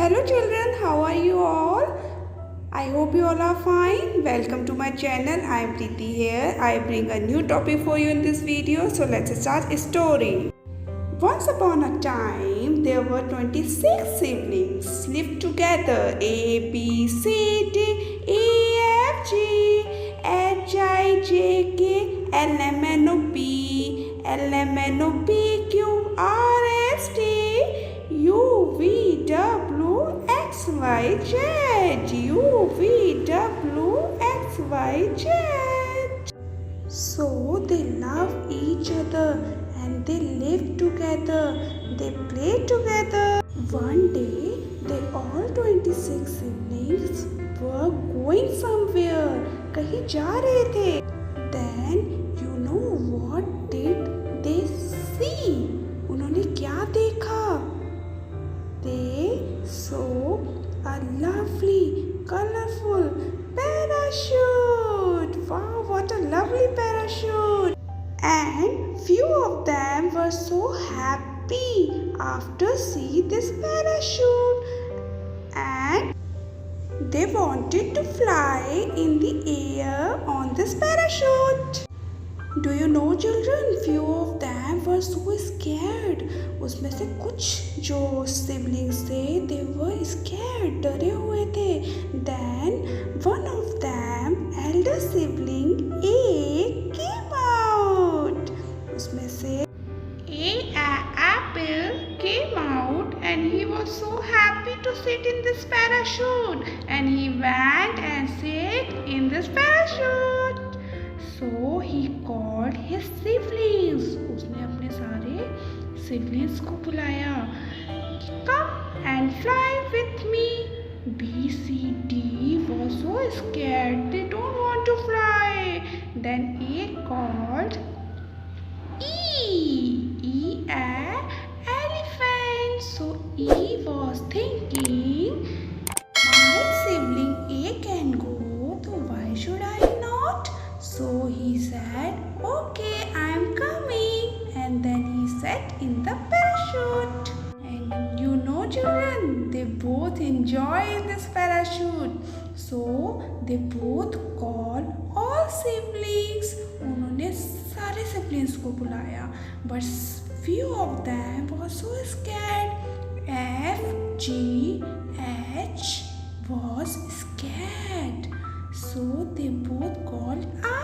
Hello children, how are you all? I hope you all are fine. Welcome to my channel. I am Preeti here. I bring a new topic for you in this video. So let's start a story. Once upon a time, there were 26 siblings lived together. A, B, C, D, E, F, G, H, I, J, K, L, M, N, O, P, L, M, N, O, P, Q, R, S, T, U, V, W, X, Y, Z. U, V, W, X, Y, Z. So they love each other and they live together. They play together. One day, they all 26 siblings were going somewhere. कहीं जा रहे थे. Then you know what did they see? उन्होंने क्या देखा? They saw a lovely, colorful parachute. Wow, what a lovely parachute. And few of them were so happy after seeing this parachute. And they wanted to fly in the air on this parachute. Do you know children, few of them were so scared. उसमें से कुछ जो siblings थे, they were scared, डरे हुए थे. Then one of them, elder sibling A, came out. उसमें से Apple came out and he was so happy to sit in this parachute and he went and sat in this parachute. So he called his siblings. उसने अपने सारे siblings को बुलाया. Come and fly with me. B, C, D was so scared. They don't want to fly. Then A called E, elephant. So E was thinking, my sibling A can go, so why should I not? So he said, okay, I am coming. And then he sat in the parachute. And you know children, they both enjoy in this parachute. So they both call all siblings. उन्होंने सारे siblings को बुलाया. But few of them were so scared. F, G, H was scared. So they both called I,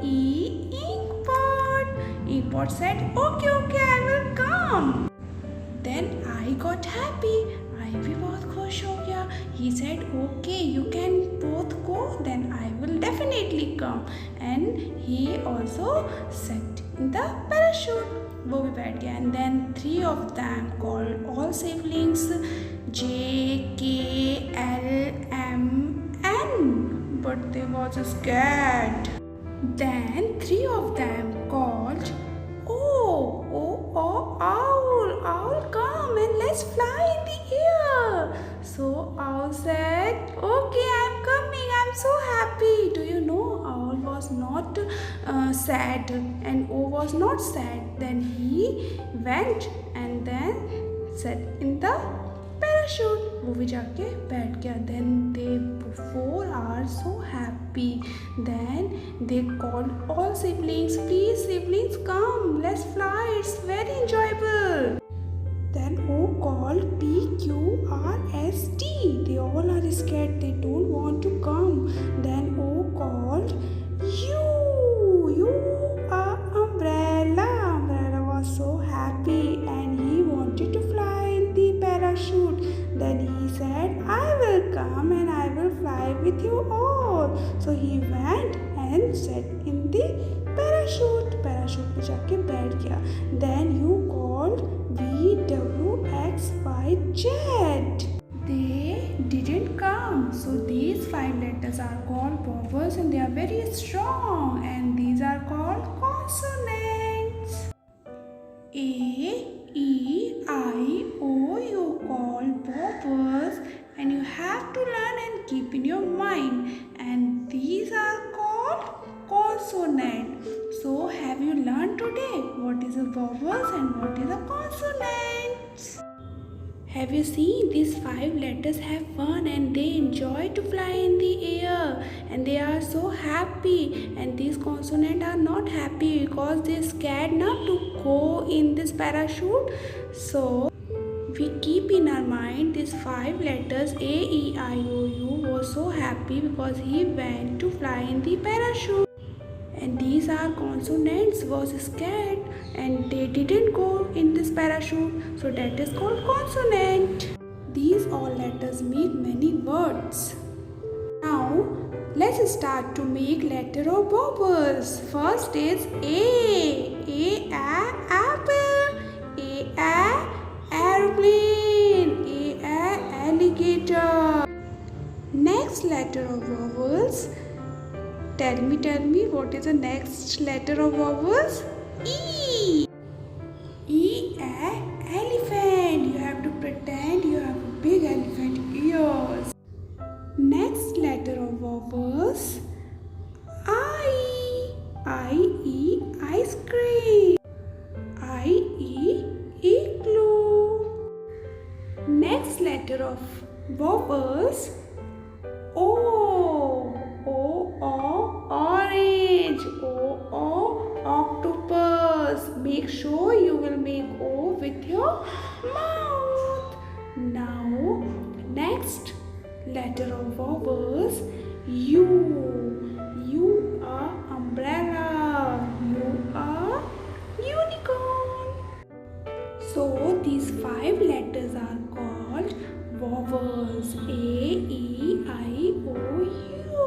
E, Inkpot. Inkpot said, okay, I will come. Then I got happy. I भी बहुत खुश हो गया. He said, okay, you can both go. Then I will definitely come. And he also sat in the parachute. वो भी बैठ गया. And then three of them called all siblings J, K, L, M, N. But they was scared. Then three of them called Owl, come and let's fly in the air. So Owl said, okay, I'm coming, I'm so happy. Do you know, Owl was not sad and O was not sad. Then he went and then sat in the parachute. वो भी जाके बैठ गया. Then they four are so happy. Then they called all siblings, please siblings come, let's fly, it's very enjoyable. Then O called P, Q, R, S, T. They all are scared, they don't want to come. Then O called U, umbrella. Umbrella was so happy and he wanted to fly in the parachute. Then he said, I will come and I will fly with you all. So he went and sat in the parachute. Parachute पे जाके बैठ गया. Then you called V, W, X, Y, Z. They didn't come. So these five letters are called vowels and they are very strong. And these are called consonants. A, E, I, O, you call vowels and you have to learn and keep in your mind. And these are called consonant. So have you learned today what is a vowels and what is a consonant? Have you seen these 5 letters have fun and they enjoy to fly in the air and they are so happy, and these consonants are not happy because they scared not to go in this parachute. So we keep in our mind these 5 letters A, E, I, O, U was so happy because he went to fly in the parachute. And these are consonants was scared and they didn't go in this parachute, so that is called consonant. These all letters make many words. Now let's start to make letter of vowels. First is A, apple, A, aeroplane, A, alligator. Next letter of vowels. Tell me what is the next letter of vowels? E. E, elephant. You have to pretend you have a big elephant ears. Next letter of vowels. I. I, ice cream. I, igloo. Next letter of vowels. O, orange. O, octopus. Make sure you will make O with your mouth. Now, next letter of vowels. U. U are umbrella. U are unicorn. So, these 5 letters are called vowels. A, E, I, O, U.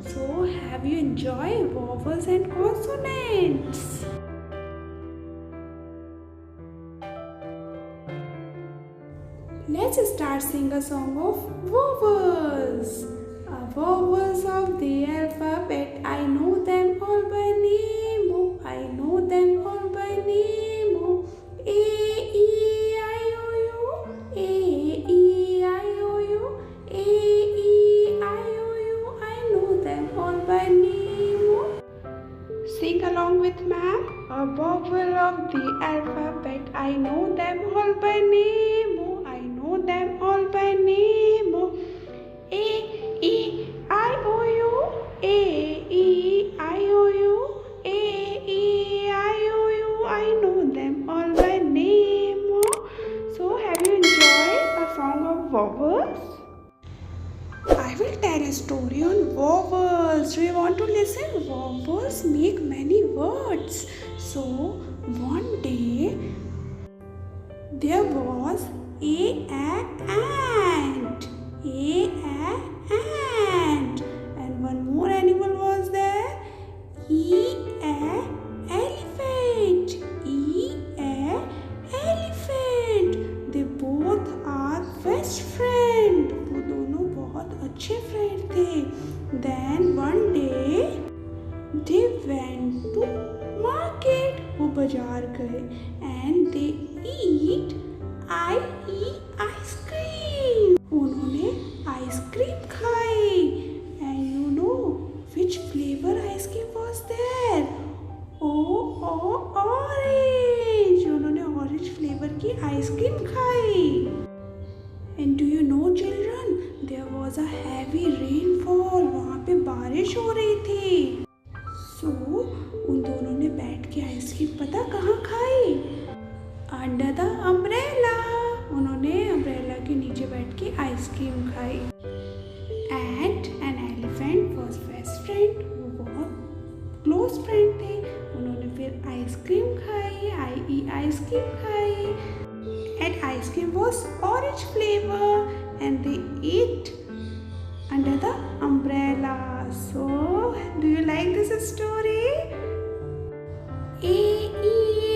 So, have you enjoyed vowels and consonants? Let's start sing a song of vowels. Vowels of the alphabet, I know them all by name. Oh, I know them all by name. Oh, A, E, I, O, U. A, E, I, O, U. A, E, I, O, U. I know them all by name. Oh. Sing along with ma'am. A vowel of the alphabet, I know them all by name. Oh, I know them all by name. Oh, A, E, I, O, U. A, E, I, O, U. A, E, I, O, U. I know them all by name. Oh. So, have you enjoyed a song of vowels? I will tell a story on vowels. Do you want to listen? Vowels make many words. So, one day there was a ant. Ant. And one more animal was there. Elephant. Elephant. They both are best friend. वो दोनों बहुत अच्छे friend थे. Then one day they went to market. वो बाजार गए and they eat ice cream. उन्होंने ice cream खाई. And you know which flavor ice cream was there? Orange. उन्होंने orange flavor की आइसक्रीम खाई. And do you know children, there was a heavy rainfall. वहाँ पे बारिश हो रही थी. So उन दोनों ने बैठ के आइसक्रीम पता कहाँ खाई? Under the umbrella. उन्होंने अम्ब्रेला के नीचे बैठ के आइसक्रीम खाई. Ant and elephant was best friend. वो बहुत close friend थे. उन्होंने फिर आइसक्रीम खाई. आइसक्रीम खाई. And ice cream was orange flavor. And they ate under the umbrella. So, do you like this story? A, E,